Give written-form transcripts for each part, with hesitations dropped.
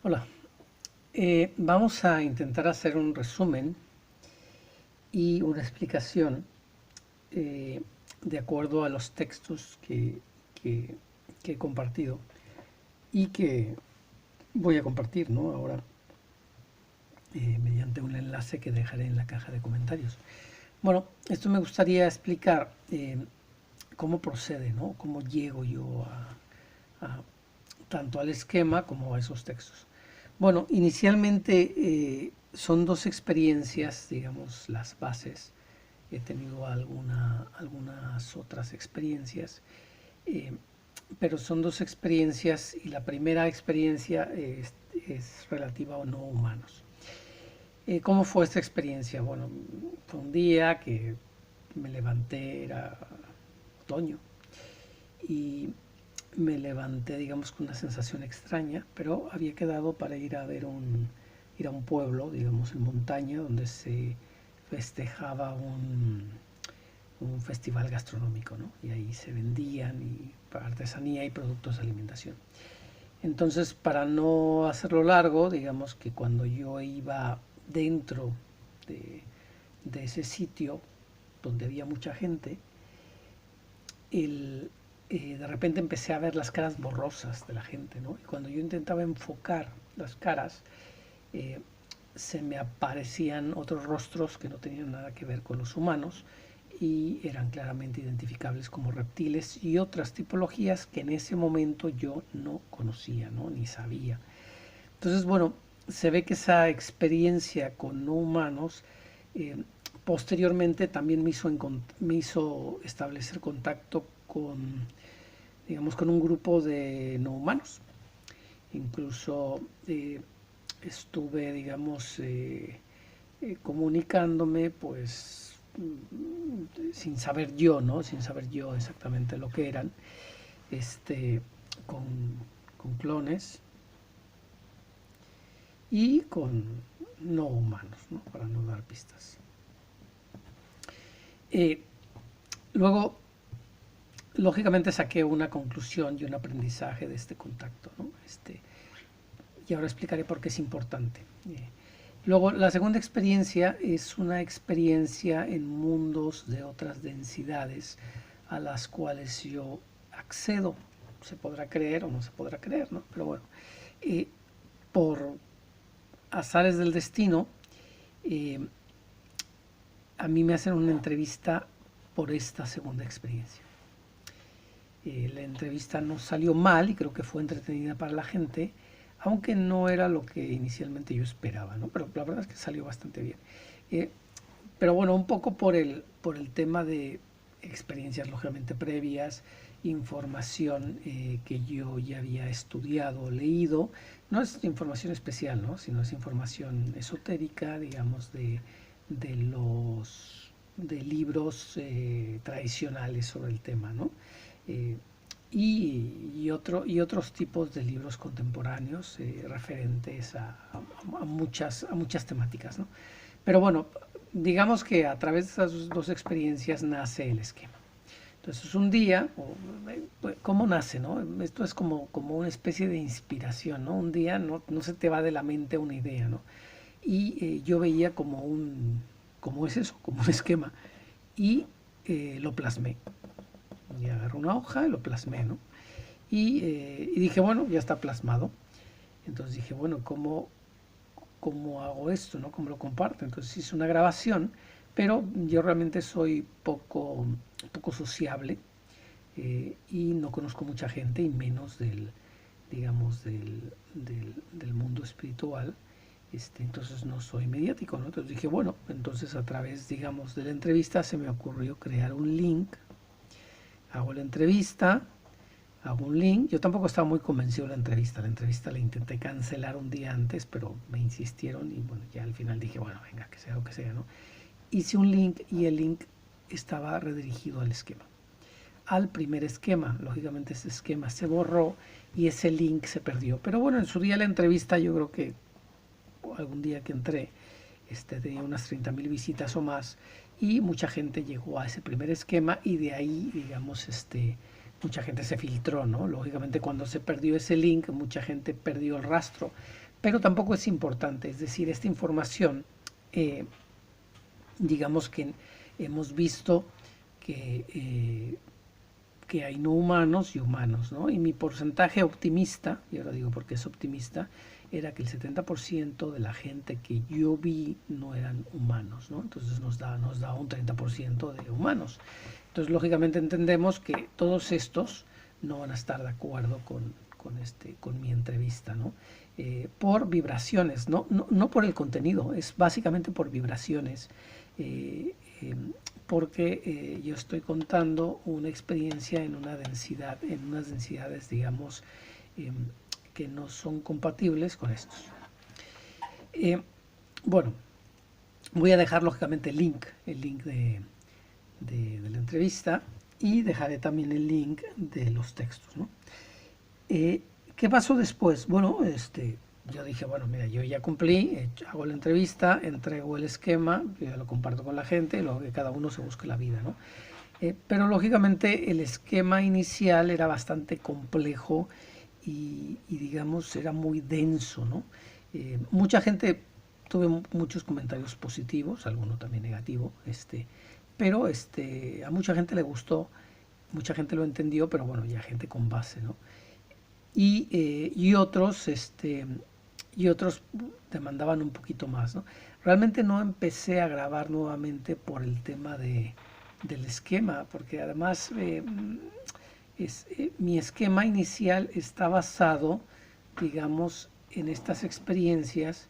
Hola, vamos a intentar hacer un resumen y una explicación eh, de acuerdo a los textos que- que he compartido y que voy a compartir, ¿no? Ahora mediante un enlace que dejaré en la caja de comentarios. Bueno, esto me gustaría explicar cómo procede, ¿no? Cómo llego yo a tanto al esquema como a esos textos. Bueno, inicialmente son dos experiencias, digamos, las bases. He tenido algunas otras experiencias, eh, pero son dos experiencias y la primera experiencia es relativa a no humanos. ¿Cómo fue esta experiencia? Bueno, fue un día que me levanté, era otoño, y me levanté, digamos, con una sensación extraña, pero había quedado para ir a ver ir a un pueblo, digamos, en montaña, donde se festejaba un festival gastronómico, ¿no? Y ahí se vendían artesanía y productos de alimentación. Entonces, para no hacerlo largo, digamos que cuando yo iba dentro de, de ese sitio donde había mucha gente, el, de repente empecé a ver las caras borrosas de la gente, ¿no? Y cuando yo intentaba enfocar las caras, eh, se me aparecían otros rostros que no tenían nada que ver con los humanos y eran claramente identificables como reptiles y otras tipologías que en ese momento yo no conocía, ¿no? Ni sabía. Entonces, bueno, se ve que esa experiencia con no humanos eh, posteriormente también me hizo establecer contacto con, digamos, con un grupo de no humanos. Incluso estuve, digamos, comunicándome, pues, sin saber yo, ¿no? Sin saber yo exactamente lo que eran, este, con, con clones y con no humanos, ¿no? Para no dar pistas. Eh, luego, lógicamente saqué una conclusión y un aprendizaje de este contacto, ¿no? Y ahora explicaré por qué es importante. Luego, la segunda experiencia es una experiencia en mundos de otras densidades a las cuales yo accedo. Se podrá creer o no se podrá creer, ¿no? Pero bueno, por azares del destino, eh, a mí me hacen una entrevista por esta segunda experiencia. La entrevista no salió mal y creo que fue entretenida para la gente, aunque no era lo que inicialmente yo esperaba, ¿no? Pero la verdad es que salió bastante bien. Eh, pero bueno, un poco por el tema de experiencias lógicamente previas, información que yo ya había estudiado, leído, no es información especial, ¿no? Sino es información esotérica, digamos, de libros tradicionales sobre el tema, ¿no? Eh, y otros tipos de libros contemporáneos referentes a muchas temáticas, ¿no? Pero bueno, digamos que a través de esas dos experiencias nace el esquema. Entonces un día, ¿cómo nace? ¿No? Esto es como una especie de inspiración, ¿no? Un día no se te va de la mente una idea, ¿no? Y yo veía como es eso, como un esquema. Y lo plasmé. Y agarré una hoja y lo plasmé, ¿no? Y dije, bueno, ya está plasmado. Entonces dije, bueno, ¿cómo hago esto? ¿No? ¿Cómo lo comparto? Entonces hice una grabación, pero yo realmente soy poco sociable y no conozco mucha gente y menos digamos, del mundo espiritual. Entonces no soy mediático, ¿no? Entonces dije, bueno, entonces a través, digamos, de la entrevista se me ocurrió crear un link, hago la entrevista, hago un link. Yo tampoco estaba muy convencido de la entrevista la intenté cancelar un día antes, pero me insistieron y bueno, ya al final dije, bueno, venga, que sea lo que sea, ¿no? Hice un link y el link estaba redirigido al esquema, al primer esquema. Lógicamente ese esquema se borró y ese link se perdió. Pero bueno, en su día la entrevista yo creo que algún día que entré tenía unas 30.000 visitas o más y mucha gente llegó a ese primer esquema y de ahí, digamos, mucha gente se filtró, ¿no? Lógicamente cuando se perdió ese link, mucha gente perdió el rastro pero tampoco es importante. Es decir, esta información, digamos que hemos visto que hay no humanos y humanos, ¿no? Y mi porcentaje optimista, y ahora digo porque es optimista, era que el 70% de la gente que yo vi no eran humanos, ¿no? Entonces nos da un 30% de humanos. Entonces, lógicamente entendemos que todos estos no van a estar de acuerdo con mi entrevista, ¿no? Por vibraciones, no por el contenido, es básicamente por vibraciones. Porque yo estoy contando una experiencia en una densidad, en unas densidades, digamos, que no son compatibles con estos. Bueno, voy a dejar lógicamente el link de la entrevista, y dejaré también el link de los textos, ¿no? ¿Qué pasó después? Bueno, yo dije, bueno, mira, yo ya cumplí, hago la entrevista, entrego el esquema, yo ya lo comparto con la gente, luego que cada uno se busque la vida, ¿no? Pero lógicamente el esquema inicial era bastante complejo y digamos era muy denso, ¿no? Mucha gente, tuve muchos comentarios positivos, alguno también negativo, pero a mucha gente le gustó, mucha gente lo entendió, pero bueno, ya gente con base, ¿no? Y otros demandaban un poquito más, ¿no? Realmente no empecé a grabar nuevamente por el tema del esquema, porque además mi esquema inicial está basado, digamos, en estas experiencias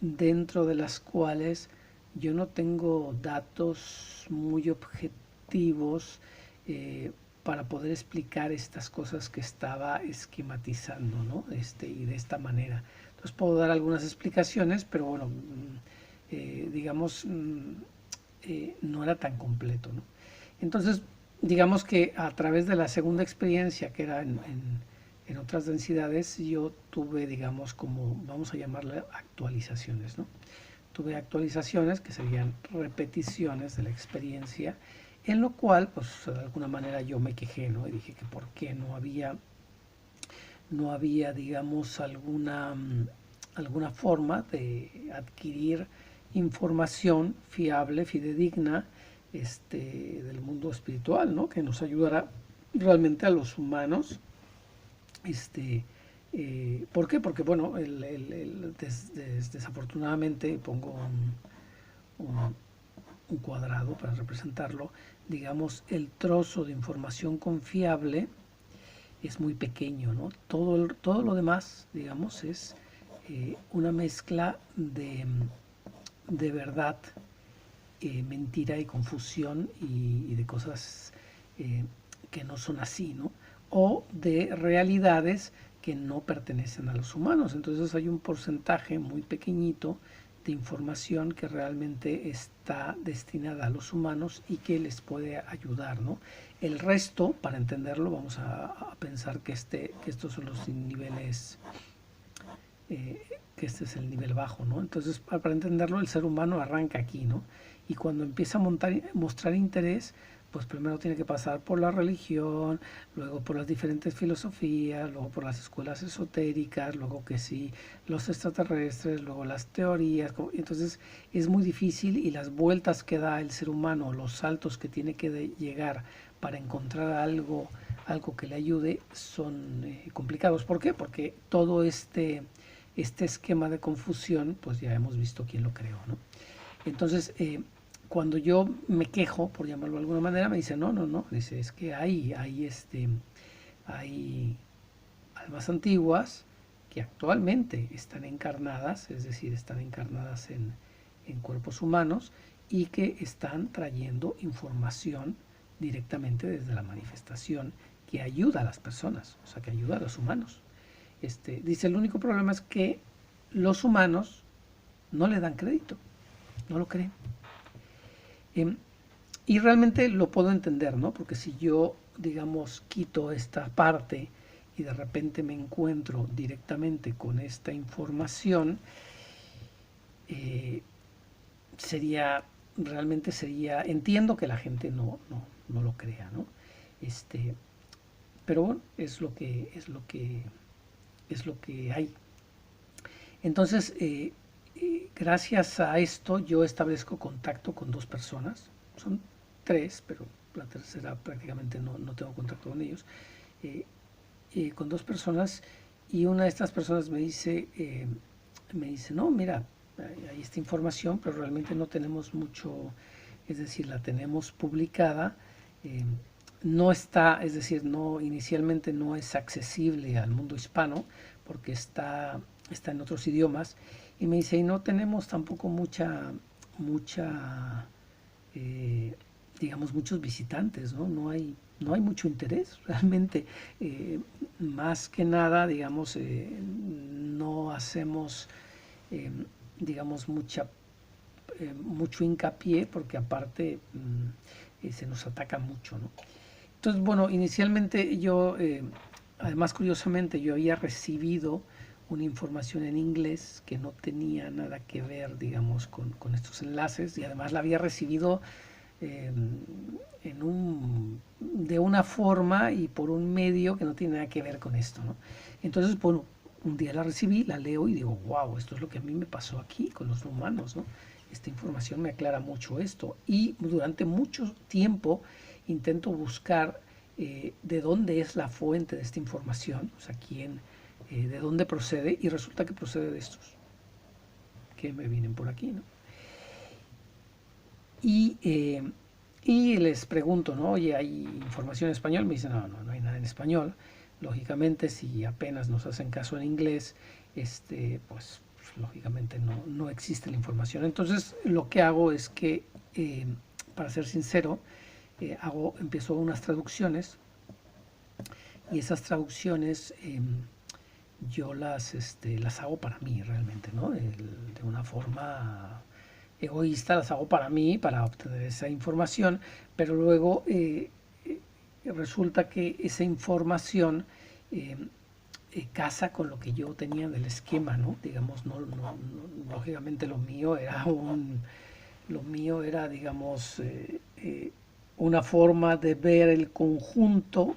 dentro de las cuales yo no tengo datos muy objetivos para poder explicar estas cosas que estaba esquematizando, ¿no? Y de esta manera. Entonces puedo dar algunas explicaciones, pero bueno, digamos, no era tan completo, ¿no? Entonces, digamos que a través de la segunda experiencia, que era en otras densidades, yo tuve, digamos, como vamos a llamarle actualizaciones, ¿no? Tuve actualizaciones que serían repeticiones de la experiencia, en lo cual, pues de alguna manera yo me quejé, ¿no? Y dije que por qué no había, digamos, alguna forma de adquirir información fiable, fidedigna, del mundo espiritual, ¿no? Que nos ayudara realmente a los humanos. ¿Por qué? Porque, bueno, desafortunadamente pongo un cuadrado para representarlo, digamos, el trozo de información confiable es muy pequeño, ¿no? Todo lo demás, digamos, es una mezcla de verdad, mentira y confusión y de cosas que no son así, ¿no? O de realidades que no pertenecen a los humanos. Entonces hay un porcentaje muy pequeñito de información que realmente está destinada a los humanos y que les puede ayudar, ¿no? El resto, para entenderlo, vamos a pensar que estos son los niveles, que este es el nivel bajo, ¿no? Entonces, para entenderlo, el ser humano arranca aquí, ¿no? Y cuando empieza a mostrar interés, pues primero tiene que pasar por la religión, luego por las diferentes filosofías, luego por las escuelas esotéricas, luego que sí, los extraterrestres, luego las teorías. Entonces es muy difícil, y las vueltas que da el ser humano, los saltos que tiene que llegar para encontrar algo que le ayude, son complicados. ¿Por qué? Porque todo este esquema de confusión, pues ya hemos visto quién lo creó, ¿no? Entonces, cuando yo me quejo, por llamarlo de alguna manera, me dice, no, dice, es que hay almas antiguas que actualmente están encarnadas, es decir, están encarnadas en cuerpos humanos, y que están trayendo información directamente desde la manifestación, que ayuda a las personas, o sea, que ayuda a los humanos. Dice, el único problema es que los humanos no le dan crédito, no lo creen. Y realmente lo puedo entender, ¿no? Porque si yo, digamos, quito esta parte y de repente me encuentro directamente con esta información, realmente sería, entiendo que la gente no lo crea, ¿no? Pero bueno, es lo que hay. Entonces, gracias a esto yo establezco contacto con dos personas, son tres, pero la tercera prácticamente no tengo contacto con ellos, eh, con dos personas, y una de estas personas me dice, no, mira, hay esta información, pero realmente no tenemos mucho, es decir, la tenemos publicada, eh, no está, es decir, no, inicialmente no es accesible al mundo hispano porque está en otros idiomas, y me dice, y no tenemos tampoco mucha, eh, digamos, muchos visitantes, ¿no? No hay mucho interés realmente. Más que nada, digamos, no hacemos, eh, digamos, mucho hincapié porque aparte se nos ataca mucho, ¿no? Entonces, bueno, inicialmente yo, además curiosamente, yo había recibido una información en inglés que no tenía nada que ver, digamos, con estos enlaces, y además la había recibido eh, de una forma y por un medio que no tiene nada que ver con esto, ¿no? Entonces, bueno, un día la recibí, la leo y digo, wow, esto es lo que a mí me pasó aquí con los humanos, ¿no? Esta información me aclara mucho esto. Y durante mucho tiempo intento buscar de dónde es la fuente de esta información, o sea, de dónde procede, y resulta que procede de estos que me vienen por aquí, ¿no? Y, y les pregunto, ¿no? Oye, ¿hay información en español? Me dicen, no hay nada en español. Lógicamente, si apenas nos hacen caso en inglés, pues lógicamente no existe la información. Entonces, lo que hago es que, para ser sincero, empiezo unas traducciones, y esas traducciones yo las hago para mí realmente, ¿no? De una forma egoísta, las hago para mí, para obtener esa información, pero luego resulta que esa información eh, casa con lo que yo tenía del esquema, ¿no? Digamos, lógicamente lo mío era, digamos, una forma de ver el conjunto,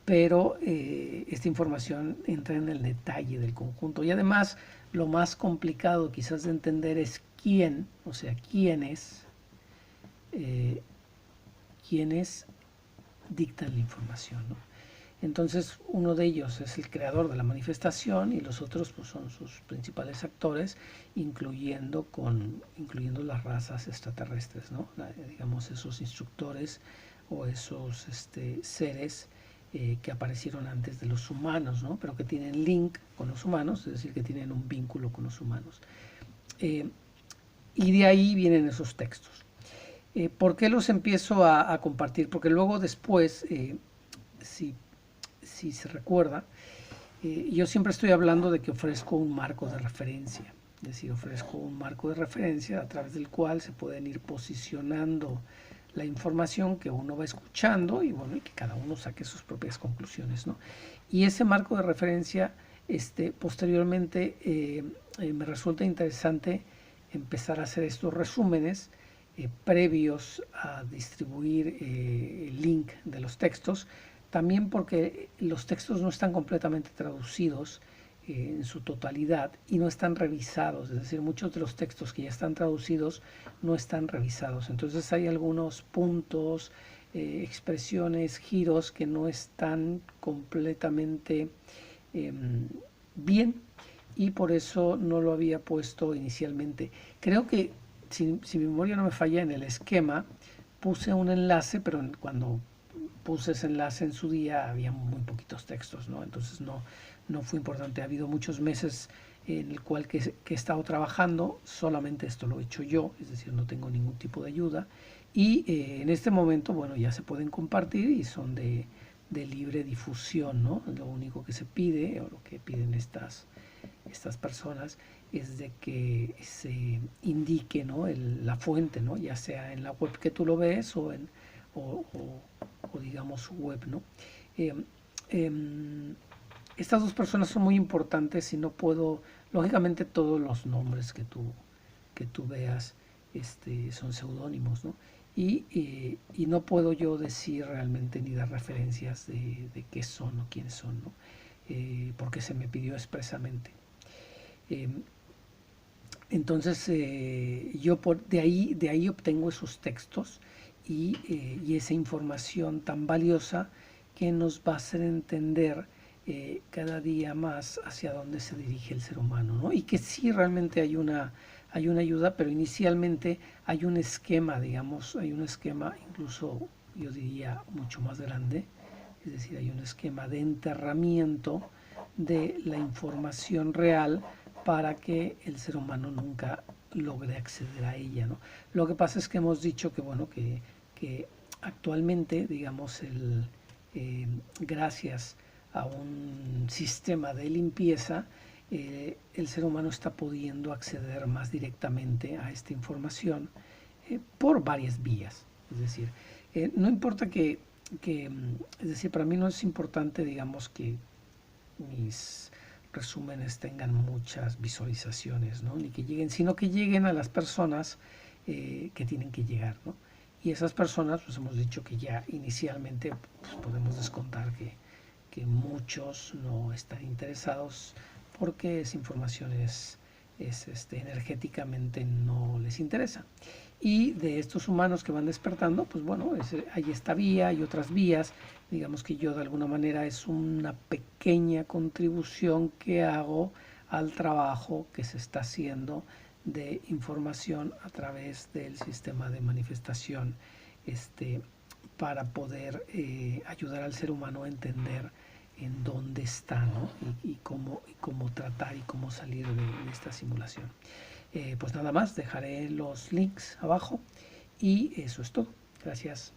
pero esta información entra en el detalle del conjunto. Y además, lo más complicado quizás de entender es quién, o sea, eh, quiénes dictan la información, ¿no? Entonces, uno de ellos es el creador de la manifestación y los otros pues, son sus principales actores, incluyendo las razas extraterrestres, ¿no? Digamos, esos instructores o esos seres que aparecieron antes de los humanos, ¿no? Pero que tienen link con los humanos, es decir, que tienen un vínculo con los humanos. Y de ahí vienen esos textos. ¿Por qué los empiezo a compartir? Porque luego después, si si se recuerda, yo siempre estoy hablando de que ofrezco un marco de referencia, es decir, ofrezco un marco de referencia a través del cual se pueden ir posicionando la información que uno va escuchando, y bueno, y que cada uno saque sus propias conclusiones, ¿no? Y ese marco de referencia, posteriormente, me resulta interesante empezar a hacer estos resúmenes previos a distribuir el link de los textos, también porque los textos no están completamente traducidos en su totalidad y no están revisados, es decir, muchos de los textos que ya están traducidos no están revisados. Entonces hay algunos puntos, expresiones, giros que no están completamente bien, y por eso no lo había puesto inicialmente. Creo que, si mi memoria no me falla, en el esquema puse un enlace, pero cuando puse ese enlace en su día había muy poquitos textos, ¿no? Entonces no fue importante. Ha habido muchos meses en el cual que he estado trabajando, solamente esto lo he hecho yo, es decir, no tengo ningún tipo de ayuda, y en este momento, bueno, ya se pueden compartir y son de libre difusión, ¿no? Lo único que se pide, o lo que piden estas personas, es de que se indique, ¿no? La fuente, ¿no? Ya sea en la web que tú lo ves o, o digamos su web, ¿no? Eh, eh, Estas dos personas son muy importantes y no puedo, lógicamente todos los nombres que tú veas son seudónimos, ¿no? Y no puedo yo decir realmente ni dar referencias de qué son o quiénes son, ¿no? Porque se me pidió expresamente. Entonces, yo de ahí obtengo esos textos y esa información tan valiosa que nos va a hacer entender cada día más hacia dónde se dirige el ser humano, ¿no? Y que sí realmente hay una ayuda, pero inicialmente hay un esquema, digamos, hay un esquema incluso, yo diría, mucho más grande, es decir, hay un esquema de enterramiento de la información real para que el ser humano nunca logre acceder a ella, ¿no? Lo que pasa es que hemos dicho que, bueno, que actualmente, digamos, gracias a un sistema de limpieza, el ser humano está pudiendo acceder más directamente a esta información por varias vías. Es decir, no importa es decir, para mí no es importante, digamos, que mis resúmenes tengan muchas visualizaciones, ¿no? Ni que lleguen, sino que lleguen a las personas que tienen que llegar, ¿no? Y esas personas, pues hemos dicho que ya inicialmente pues, podemos descontar que muchos no están interesados porque esa información energéticamente no les interesa. Y de estos humanos que van despertando, pues bueno, hay esta vía y otras vías. Digamos que yo de alguna manera es una pequeña contribución que hago al trabajo que se está haciendo de información a través del sistema de manifestación para poder ayudar al ser humano a entender en dónde está, ¿no? Y cómo tratar y cómo salir de esta simulación. Pues nada más, dejaré los links abajo y eso es todo. Gracias.